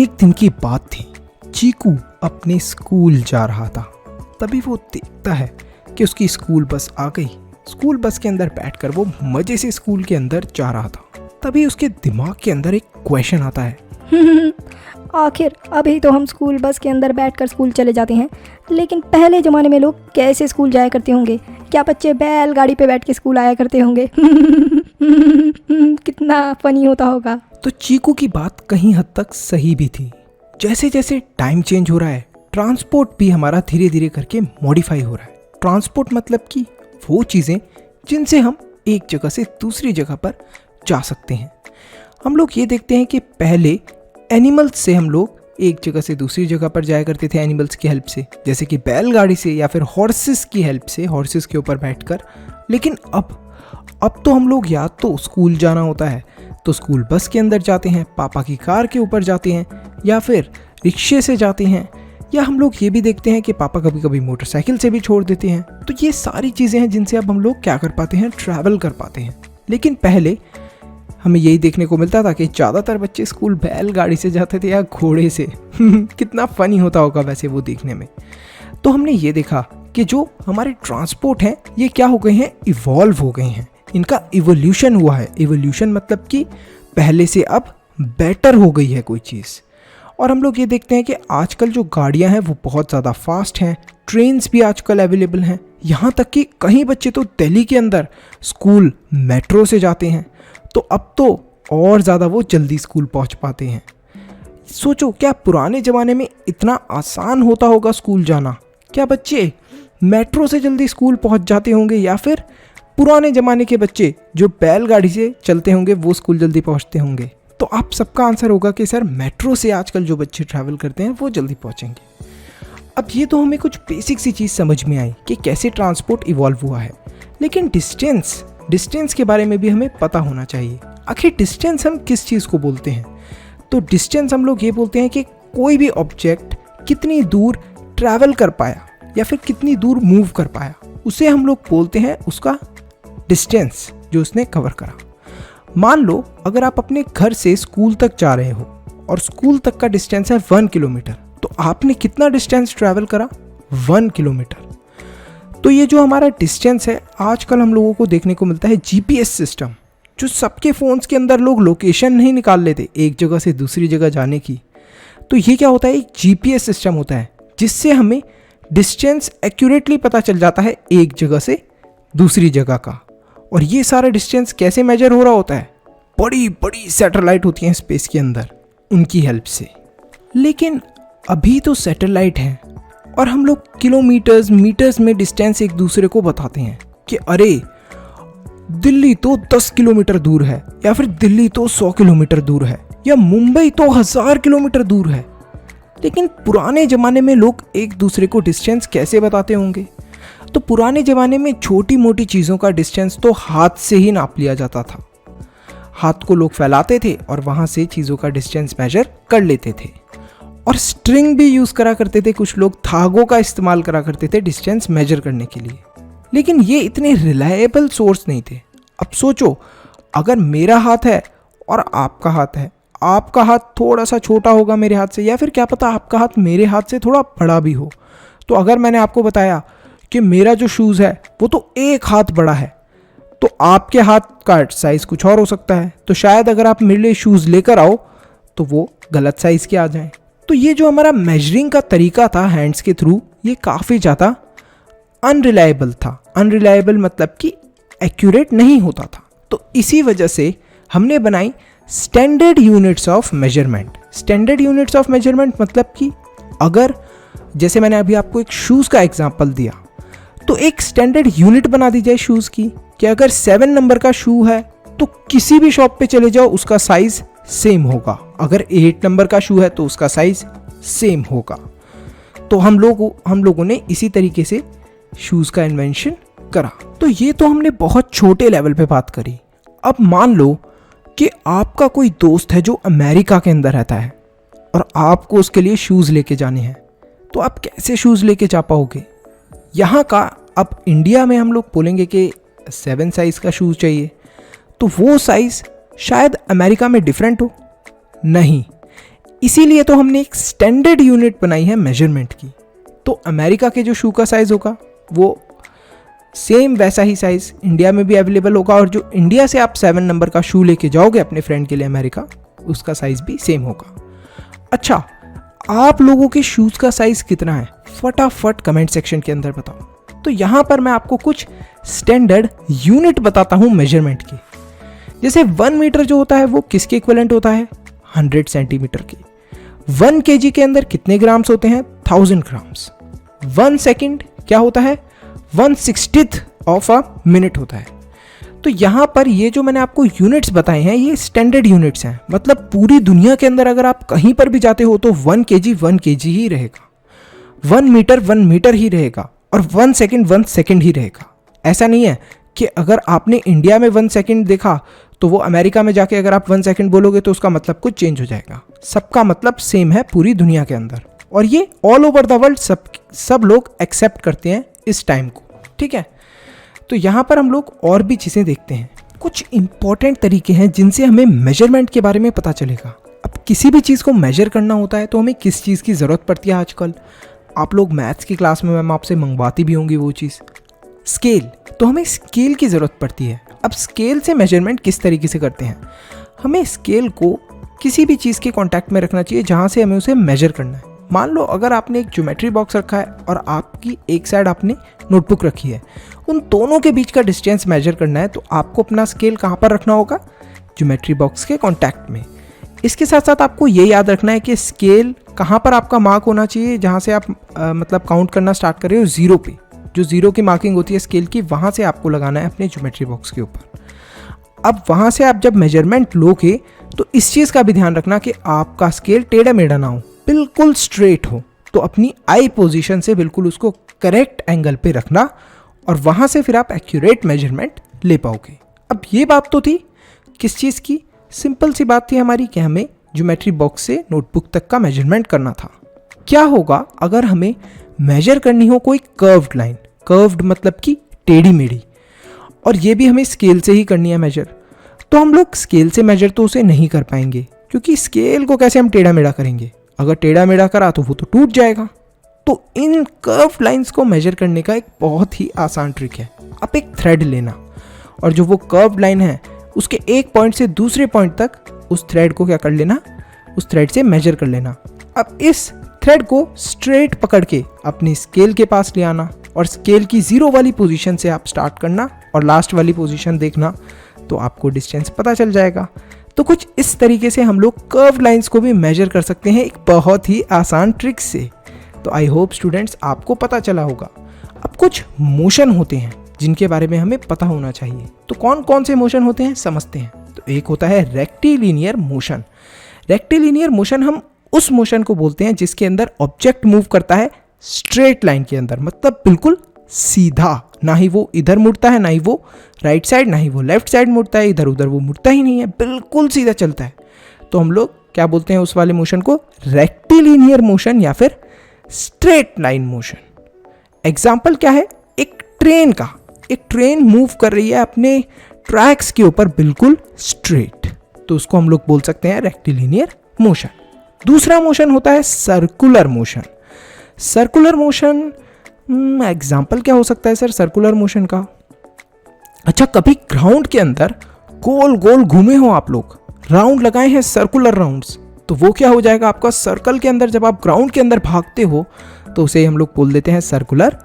एक दिन की बात थी। चीकू अपने स्कूल जा रहा था। तभी वो देखता है कि उसकी स्कूल बस आ गई। स्कूल बस के अंदर बैठकर वो मजे से स्कूल के अंदर जा रहा था। तभी उसके दिमाग के अंदर एक क्वेश्चन आता है। आखिर अभी तो हम स्कूल बस के अंदर बैठकर स्कूल चले जाते हैं, लेकिन पहले ज़माने में लोग कैसे स्कूल जाया करते होंगे? क्या बच्चे बैलगाड़ी पे बैठ के स्कूल आया करते होंगे? कितना फनी होता होगा। तो चीकू की बात कहीं हद तक सही भी थी। जैसे जैसे टाइम चेंज हो रहा है, ट्रांसपोर्ट भी हमारा धीरे धीरे करके मॉडिफाई हो रहा है। ट्रांसपोर्ट मतलब कि वो चीज़ें जिनसे हम एक जगह से दूसरी जगह पर जा सकते हैं। हम लोग ये देखते हैं कि पहले एनिमल्स से हम लोग एक जगह से दूसरी जगह पर जाया करते थे एनिमल्स की हेल्प से, जैसे कि बैलगाड़ी से या फिर हॉर्सेस की हेल्प से, हॉर्सेस के ऊपर बैठकर। लेकिन अब तो हम लोग या तो स्कूल जाना होता है तो स्कूल बस के अंदर जाते हैं, पापा की कार के ऊपर जाते हैं, या फिर रिक्शे से जाते हैं, या हम लोग ये भी देखते हैं कि पापा कभी कभी मोटरसाइकिल से भी छोड़ देते हैं। तो ये सारी चीज़ें हैं जिनसे अब हम लोग क्या कर पाते हैं, ट्रैवल कर पाते हैं। लेकिन पहले हमें यही देखने को मिलता था कि ज़्यादातर बच्चे स्कूल बैलगाड़ी से जाते थे या घोड़े से। कितना फ़नी होता होगा वैसे वो देखने में। तो हमने ये देखा कि जो हमारे ट्रांसपोर्ट हैं ये क्या हो गए हैं, इवॉल्व हो गए हैं। इनका इवोल्यूशन हुआ है। इवोल्यूशन मतलब कि पहले से अब बेटर हो गई है कोई चीज़। और हम लोग ये देखते हैं कि आजकल जो गाड़ियां हैं वो बहुत ज़्यादा फास्ट हैं। ट्रेन्स भी आजकल अवेलेबल हैं। यहाँ तक कि कई बच्चे तो दिल्ली के अंदर स्कूल मेट्रो से जाते हैं। तो अब तो और ज़्यादा वो जल्दी स्कूल पहुँच पाते हैं। सोचो, क्या पुराने ज़माने में इतना आसान होता होगा स्कूल जाना? क्या बच्चे मेट्रो से जल्दी स्कूल पहुँच जाते होंगे, या फिर पुराने ज़माने के बच्चे जो बैलगाड़ी से चलते होंगे वो स्कूल जल्दी पहुँचते होंगे? तो आप सबका आंसर होगा कि सर मेट्रो से आजकल जो बच्चे ट्रैवल करते हैं वो जल्दी पहुँचेंगे। अब ये तो हमें कुछ बेसिक सी चीज़ समझ में आई कि कैसे ट्रांसपोर्ट इवॉल्व हुआ है। लेकिन डिस्टेंस के बारे में भी हमें पता होना चाहिए। आखिर डिस्टेंस हम किस चीज़ को बोलते हैं? तो डिस्टेंस हम लोग ये बोलते हैं कि कोई भी ऑब्जेक्ट कितनी दूर ट्रैवल कर पाया या फिर कितनी दूर मूव कर पाया, उसे हम लोग बोलते हैं उसका डिस्टेंस जो उसने कवर करा। मान लो अगर आप अपने घर से स्कूल तक जा रहे हो और स्कूल तक का डिस्टेंस है 1 किलोमीटर, तो आपने कितना डिस्टेंस ट्रैवल करा? 1 किलोमीटर। तो ये जो हमारा डिस्टेंस है, आजकल हम लोगों को देखने को मिलता है जीपीएस सिस्टम, जो सबके फ़ोन्स के अंदर लोग लोकेशन नहीं निकाल लेते एक जगह से दूसरी जगह जाने की। तो ये क्या होता है, एक जीपीएस सिस्टम होता है जिससे हमें डिस्टेंस एक्यूरेटली पता चल जाता है एक जगह से दूसरी जगह का। और ये सारा डिस्टेंस कैसे मेजर हो रहा होता है? बड़ी बड़ी सैटेलाइट होती हैं स्पेस के अंदर, उनकी हेल्प से। लेकिन अभी तो सैटेलाइट हैं और हम लोग किलोमीटर्स मीटर्स में डिस्टेंस एक दूसरे को बताते हैं कि अरे दिल्ली तो 10 किलोमीटर दूर है, या फिर दिल्ली तो 100 किलोमीटर दूर है, या मुंबई तो 1000 किलोमीटर दूर है। लेकिन पुराने ज़माने में लोग एक दूसरे को डिस्टेंस कैसे बताते होंगे? तो पुराने ज़माने में छोटी मोटी चीज़ों का डिस्टेंस तो हाथ से ही नाप लिया जाता था। हाथ को लोग फैलाते थे और वहाँ से चीज़ों का डिस्टेंस मेजर कर लेते थे। और स्ट्रिंग भी यूज़ करा करते थे, कुछ लोग धागों का इस्तेमाल करा करते थे डिस्टेंस मेजर करने के लिए। लेकिन ये इतने रिलायबल सोर्स नहीं थे। अब सोचो, अगर मेरा हाथ है और आपका हाथ है, आपका हाथ थोड़ा सा छोटा होगा मेरे हाथ से, या फिर क्या पता आपका हाथ मेरे हाथ से थोड़ा बड़ा भी हो। तो अगर मैंने आपको बताया कि मेरा जो शूज़ है वो तो एक हाथ बड़ा है, तो आपके हाथ का साइज़ कुछ और हो सकता है। तो शायद अगर आप मेरे लिए शूज़ लेकर आओ तो वो गलत साइज़ के आ जाएं। तो ये जो हमारा मेजरिंग का तरीका था हैंड्स के थ्रू, ये काफ़ी ज़्यादा अनरिलायबल था। अनरिलायबल मतलब कि एक्यूरेट नहीं होता था। तो इसी वजह से हमने बनाई standard units of measurement. Standard units of measurement मतलब कि अगर, जैसे मैंने अभी आपको एक शूज़ का एग्जांपल दिया, तो एक स्टैंडर्ड यूनिट बना दी जाए शूज़ की कि अगर 7 नंबर का शू है तो किसी भी शॉप पे चले जाओ उसका साइज़ सेम होगा। अगर 8 नंबर का शू है तो उसका साइज़ सेम होगा। तो हम लोगों ने इसी तरीके से शूज़ का इन्वेंशन करा। तो ये तो हमने बहुत छोटे लेवल पे बात करी। अब मान लो कि आपका कोई दोस्त है जो अमेरिका के अंदर रहता है और आपको उसके लिए शूज़ लेके जाने हैं, तो आप कैसे शूज़ लेके जा पाओगे? यहाँ का, अब इंडिया में हम लोग बोलेंगे कि 7 साइज़ का शूज़ चाहिए, तो वो साइज़ शायद अमेरिका में डिफरेंट हो। नहीं, इसीलिए तो हमने एक स्टैंडर्ड यूनिट बनाई है मेजरमेंट की। तो अमेरिका के जो शू का साइज़ होगा वो सेम वैसा ही साइज़ इंडिया में भी अवेलेबल होगा, और जो इंडिया से आप 7 नंबर का शू लेके जाओगे अपने फ्रेंड के लिए अमेरिका, उसका साइज़ भी सेम होगा। अच्छा, आप लोगों के शूज़ का साइज़ कितना है फटाफट कमेंट सेक्शन के अंदर बताओ। तो यहाँ पर मैं आपको कुछ स्टैंडर्ड यूनिट बताता हूँ मेजरमेंट की। जैसे 1 मीटर जो होता है वो किसके इक्विवेलेंट होता है? 100 सेंटीमीटर के। 1 केजी के अंदर कितने ग्राम्स होते हैं? 1000 ग्राम्स। 1 सेकेंड क्या होता है? 1/60th ऑफ अ मिनट होता है। तो यहाँ पर ये जो मैंने आपको यूनिट्स बताए हैं ये स्टैंडर्ड यूनिट्स हैं, मतलब पूरी दुनिया के अंदर अगर आप कहीं पर भी जाते हो तो 1 केजी 1 केजी ही रहेगा, 1 मीटर 1 मीटर ही रहेगा, और 1 सेकेंड 1 सेकेंड ही रहेगा। ऐसा नहीं है कि अगर आपने इंडिया में 1 सेकेंड देखा तो वो अमेरिका में जाके अगर आप 1 सेकेंड बोलोगे तो उसका मतलब कुछ चेंज हो जाएगा। सबका मतलब सेम है पूरी दुनिया के अंदर, और ये ऑल ओवर द वर्ल्ड सब लोग एक्सेप्ट करते हैं इस टाइम को, ठीक है। तो यहाँ पर हम लोग और भी चीज़ें देखते हैं। कुछ इंपॉर्टेंट तरीके हैं जिनसे हमें मेजरमेंट के बारे में पता चलेगा। अब किसी भी चीज़ को मेजर करना होता है तो हमें किस चीज़ की ज़रूरत पड़ती है आजकल? आप लोग मैथ्स की क्लास में मैम आपसे मंगवाती भी होंगी वो चीज़, स्केल। तो हमें स्केल की ज़रूरत पड़ती है। अब स्केल से मेजरमेंट किस तरीके से करते हैं? हमें स्केल को किसी भी चीज़ के कॉन्टैक्ट में रखना चाहिए जहाँ से हमें उसे मेजर करना है। मान लो अगर आपने एक ज्योमेट्री बॉक्स रखा है और आपकी एक साइड आपने नोटबुक रखी है, उन दोनों के बीच का डिस्टेंस मेजर करना है, तो आपको अपना स्केल कहाँ पर रखना होगा? ज्योमेट्री बॉक्स के कॉन्टैक्ट में। इसके साथ साथ आपको ये याद रखना है कि स्केल कहाँ पर आपका मार्क होना चाहिए, जहाँ से आप मतलब काउंट करना स्टार्ट कर रहे हो, ज़ीरो पे। जो ज़ीरो की मार्किंग होती है स्केल की, वहाँ से आपको लगाना है अपने ज्योमेट्री बॉक्स के ऊपर। अब वहाँ से आप जब मेजरमेंट लोगे तो इस चीज़ का भी ध्यान रखना कि आपका स्केल टेढ़ा मेढ़ा ना हो, बिल्कुल स्ट्रेट हो। तो अपनी आई पोजीशन से बिल्कुल उसको करेक्ट एंगल पे रखना, और वहाँ से फिर आप एक्यूरेट मेजरमेंट ले पाओगे। अब ये बात तो थी किस चीज़ की? सिंपल सी बात थी हमारी कि हमें ज्योमेट्री बॉक्स से नोटबुक तक का मेजरमेंट करना था। क्या होगा अगर हमें मेजर करनी हो कोई कर्व्ड लाइन? कर्व्ड मतलब कि टेढ़ी मेढ़ी, और ये भी हमें स्केल से ही करनी है मेजर। तो हम लोग स्केल से मेजर तो उसे नहीं कर पाएंगे, क्योंकि स्केल को कैसे हम टेढ़ा मेढ़ा करेंगे? अगर टेढ़ा मेढ़ा करा तो वो तो टूट जाएगा। तो इन कर्व लाइंस को मेजर करने का एक बहुत ही आसान ट्रिक है। आप एक थ्रेड लेना, और जो वो कर्व लाइन है उसके एक पॉइंट से दूसरे पॉइंट तक उस थ्रेड को क्या कर लेना? उस थ्रेड से मेजर कर लेना। अब इस थ्रेड को स्ट्रेट पकड़ के अपनी स्केल के पास ले आना, और स्केल की 0 वाली पोजीशन से आप स्टार्ट करना और लास्ट वाली पोजीशन देखना, तो आपको डिस्टेंस पता चल जाएगा। तो कुछ इस तरीके से हम लोग कर्व लाइंस को भी मेजर कर सकते हैं एक बहुत ही आसान ट्रिक से। तो आई होप स्टूडेंट्स आपको पता चला होगा। अब कुछ मोशन होते हैं जिनके बारे में हमें पता होना चाहिए। तो कौन कौन से मोशन होते हैं समझते हैं। तो एक होता है रेक्टिलिनियर मोशन। रेक्टिलिनियर मोशन हम उस मोशन को बोलते हैं जिसके अंदर ऑब्जेक्ट मूव करता है स्ट्रेट लाइन के अंदर, मतलब बिल्कुल सीधा। ना ही वो इधर मुड़ता है, ना ही वो राइट साइड, ना ही वो लेफ्ट साइड मुड़ता है, इधर उधर वो मुड़ता ही नहीं है, बिल्कुल सीधा चलता है। तो हम लोग क्या बोलते हैं उस वाले मोशन को? रेक्टिलिनियर मोशन या फिर स्ट्रेट लाइन मोशन। एग्जाम्पल क्या है? एक ट्रेन का। एक ट्रेन मूव कर रही है अपने ट्रैक्स के ऊपर बिल्कुल स्ट्रेट, तो उसको हम लोग बोल सकते हैं रेक्टिलिनियर मोशन। दूसरा मोशन होता है circular motion. Circular motion example क्या हो सकता है सर सर्कुलर मोशन का? अच्छा, कभी ग्राउंड के अंदर गोल गोल घूमे हो आप लोग, राउंड लगाए हैं सर्कुलर राउंड्स, तो वो क्या हो जाएगा आपका सर्कल के अंदर? जब आप ग्राउंड के अंदर भागते हो तो उसे हम लोग बोल देते हैं सर्कुलर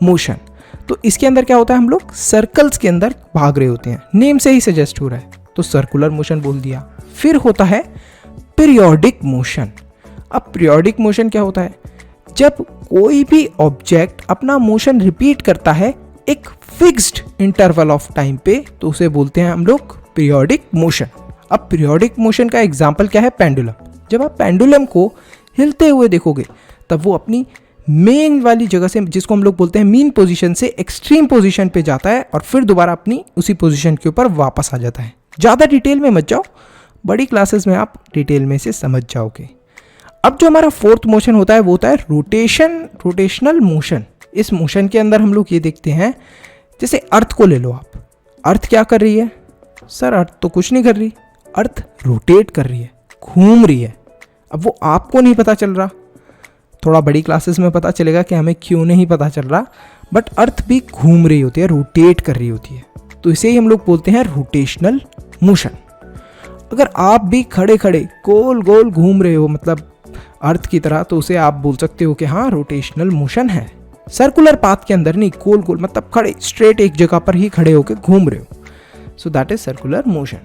मोशन। तो इसके अंदर क्या होता है? हम लोग सर्कल्स के अंदर भाग रहे होते हैं, नेम से ही सजेस्ट हो रहा है, तो सर्कुलर मोशन बोल दिया। फिर होता है पीरियोडिक मोशन। अब पीरियोडिक मोशन क्या होता है? जब कोई भी ऑब्जेक्ट अपना मोशन रिपीट करता है एक फिक्स्ड इंटरवल ऑफ टाइम पे, तो उसे बोलते हैं हम लोग पीरियोडिक मोशन। अब पीरियोडिक मोशन का एग्जाम्पल क्या है? पेंडुलम। जब आप पेंडुलम को हिलते हुए देखोगे तब वो अपनी मेन वाली जगह से, जिसको हम लोग बोलते हैं मीन पोजीशन से, एक्सट्रीम पोजीशन पे जाता है और फिर दोबारा अपनी उसी पोजीशन के ऊपर वापस आ जाता है। ज़्यादा डिटेल में मत जाओ, बड़ी क्लासेस में आप डिटेल में से समझ जाओगे। अब जो हमारा फोर्थ मोशन होता है वो होता है रोटेशनल मोशन। इस मोशन के अंदर हम लोग ये देखते हैं, जैसे अर्थ को ले लो आप। अर्थ क्या कर रही है? सर अर्थ तो कुछ नहीं कर रही, अर्थ रोटेट कर रही है, घूम रही है। अब वो आपको नहीं पता चल रहा, थोड़ा बड़ी क्लासेस में पता चलेगा कि हमें क्यों नहीं पता चल रहा, बट अर्थ भी घूम रही होती है, रोटेट कर रही होती है, तो इसे ही हम लोग बोलते हैं रोटेशनल मोशन। अगर आप भी खड़े खड़े गोल गोल घूम रहे हो मतलब अर्थ की तरह, तो उसे आप बोल सकते हो कि हाँ रोटेशनल मोशन है। सर्कुलर पाथ के अंदर नहीं, गोल गोल मतलब खड़े स्ट्रेट एक जगह पर ही खड़े होकर घूम रहे हो, so that is circular motion.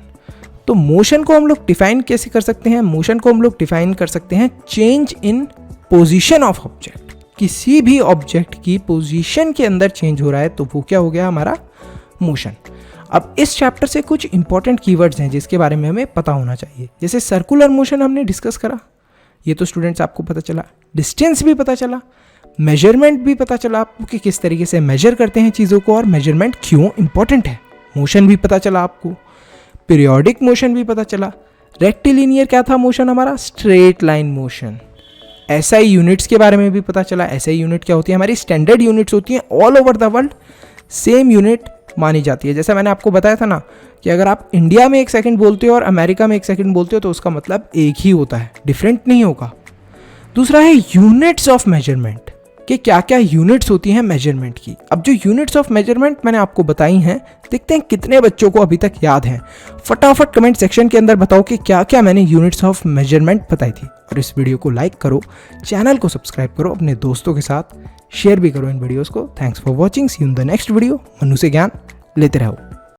तो मोशन को हम लोग डिफाइन कैसे कर सकते हैं? मोशन को हम लोग डिफाइन कर सकते हैं change in position of object. किसी भी ऑब्जेक्ट की पोजीशन के अंदर चेंज हो रहा है तो वो क्या हो गया हमारा मोशन। अब इस चैप्टर से कुछ इंपॉर्टेंट कीवर्ड्स हैं जिसके बारे में हमें पता होना चाहिए। जैसे सर्कुलर मोशन हमने डिस्कस करा, ये तो स्टूडेंट्स आपको पता चला। डिस्टेंस भी पता चला, मेजरमेंट भी पता चला आपको कि किस तरीके से मेजर करते हैं चीज़ों को और मेजरमेंट क्यों इंपॉर्टेंट है। मोशन भी पता चला आपको, पीरियोडिक मोशन भी पता चला। रेक्टिलिनियर क्या था मोशन हमारा? Straight line motion. SI units के बारे में भी पता चला। एसआई यूनिट क्या होती है? हमारी स्टैंडर्ड यूनिट्स होती हैं, all over the world same unit मानी जाती है। जैसा मैंने आपको बताया था ना कि अगर आप इंडिया में 1 सेकंड बोलते हो और अमेरिका में 1 सेकंड बोलते हो तो उसका मतलब एक ही होता है, डिफरेंट नहीं होगा। दूसरा है यूनिट्स ऑफ मेजरमेंट, कि क्या क्या यूनिट्स होती हैं मेजरमेंट की। अब जो यूनिट्स ऑफ मेजरमेंट मैंने आपको बताई हैं, देखते हैं कितने बच्चों को अभी तक याद हैं। फटाफट कमेंट सेक्शन के अंदर बताओ कि क्या क्या मैंने यूनिट्स ऑफ मेजरमेंट बताई थी। और इस वीडियो को लाइक करो, चैनल को सब्सक्राइब करो, अपने दोस्तों के साथ शेयर भी करो इन वीडियोस को। Thanks for watching, see you in the next video. Manu से ज्ञान लेते रहो।